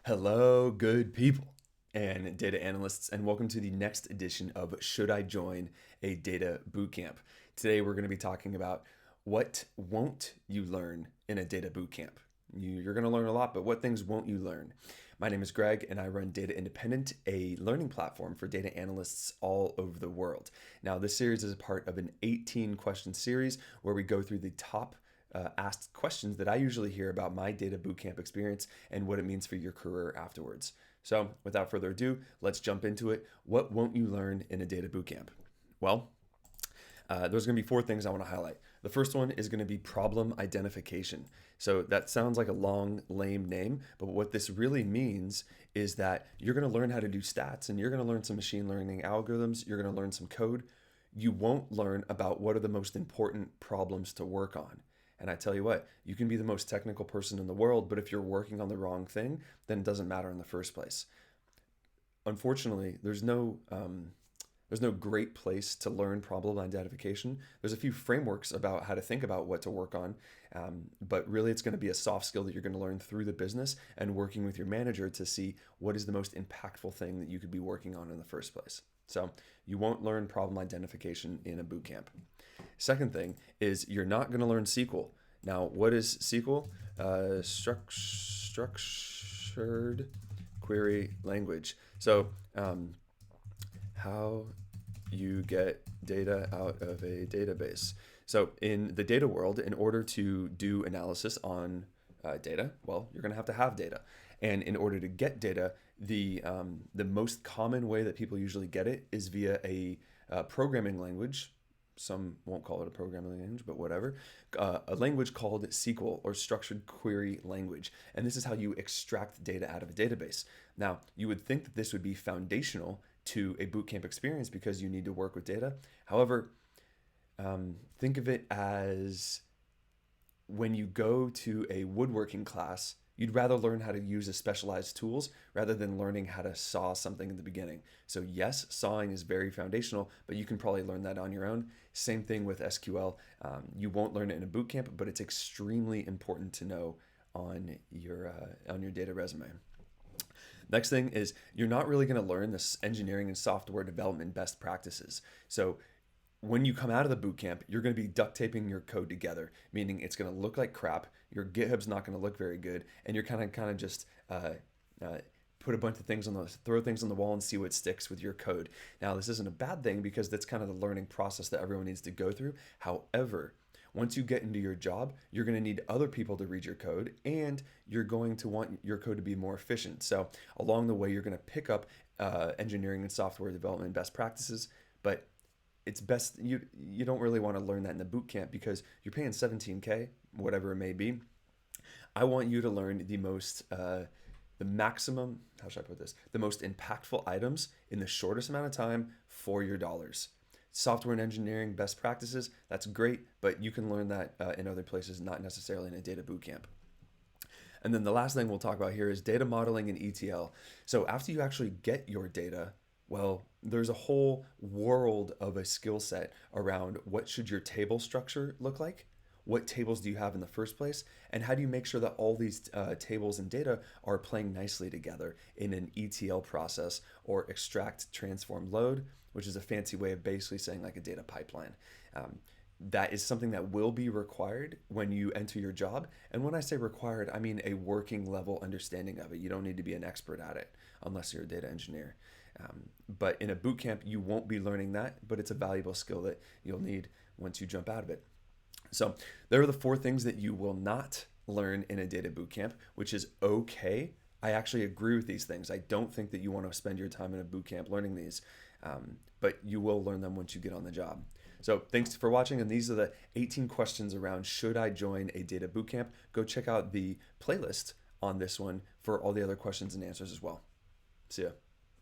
Hello, good people and data analysts, and welcome to the next edition of Should I Join a Data Bootcamp? Today, we're going to be talking about what won't you learn in a data bootcamp. You're going to learn a lot, but what things won't you learn? My name is Greg, and I run Data Independent, a learning platform for data analysts all over the world. Now, this series is a part of an 18-question series where we go through the top asked questions that I usually hear about my data bootcamp experience and what it means for your career afterwards. So, without further ado, let's jump into it. What won't you learn in a data bootcamp? Well, there's going to be four things I want to highlight. The first one is going to be problem identification. So that sounds like a long, lame name, but what this really means is that you're going to learn how to do stats and you're going to learn some machine learning algorithms. You're going to learn some code. You won't learn about what are the most important problems to work on. And I tell you what, you can be the most technical person in the world, but if you're working on the wrong thing, then it doesn't matter in the first place. Unfortunately, there's no great place to learn problem identification. There's a few frameworks about how to think about what to work on, but really it's going to be a soft skill that you're going to learn through the business and working with your manager to see what is the most impactful thing that you could be working on in the first place. So you won't learn problem identification in a bootcamp. Second thing is you're not going to learn SQL. Now, what is SQL? Structured query language. So, how you get data out of a database. So, in the data world, in order to do analysis on data, well, you're going to have data. And in order to get data, the most common way that people usually get it is via a programming language. Some won't call it a programming language, but whatever. A language called SQL, or structured query language. And this is how you extract data out of a database. Now, you would think that this would be foundational to a bootcamp experience because you need to work with data. However, think of it as when you go to a woodworking class, you'd rather learn how to use a specialized tools rather than learning how to saw something in the beginning. So yes, sawing is very foundational, but you can probably learn that on your own. Same thing with SQL. You won't learn it in a bootcamp, but it's extremely important to know on your data resume. Next thing is you're not really going to learn this engineering and software development best practices. So when you come out of the bootcamp, you're going to be duct taping your code together, meaning it's going to look like crap. Your GitHub's not going to look very good, and you're kind of just put a bunch of things throw things on the wall and see what sticks with your code. Now, this isn't a bad thing because that's kind of the learning process that everyone needs to go through. However, once you get into your job, you're going to need other people to read your code, and you're going to want your code to be more efficient. So along the way, you're going to pick up engineering and software development best practices, but it's best you don't really want to learn that in the boot camp because you're paying 17K, whatever it may be. I want you to learn the maximum, how should I put this? The most impactful items in the shortest amount of time for your dollars. Software and engineering best practices, that's great, but you can learn that in other places, not necessarily in a data boot camp. And then the last thing we'll talk about here is data modeling and ETL. So after you actually get your data, well, there's a whole world of a skill set around what should your table structure look like? What tables do you have in the first place? And how do you make sure that all these tables and data are playing nicely together in an ETL process, or extract, transform, load, which is a fancy way of basically saying like a data pipeline. That is something that will be required when you enter your job. And when I say required, I mean a working level understanding of it. You don't need to be an expert at it unless you're a data engineer. But in a boot camp, you won't be learning that, but it's a valuable skill that you'll need once you jump out of it. So there are the four things that you will not learn in a data boot camp, which is okay. I actually agree with these things. I don't think that you want to spend your time in a boot camp learning these, but you will learn them once you get on the job. So thanks for watching, and these are the 18 questions around should I join a data boot camp. Go check out the playlist on this one for all the other questions and answers as well. See ya.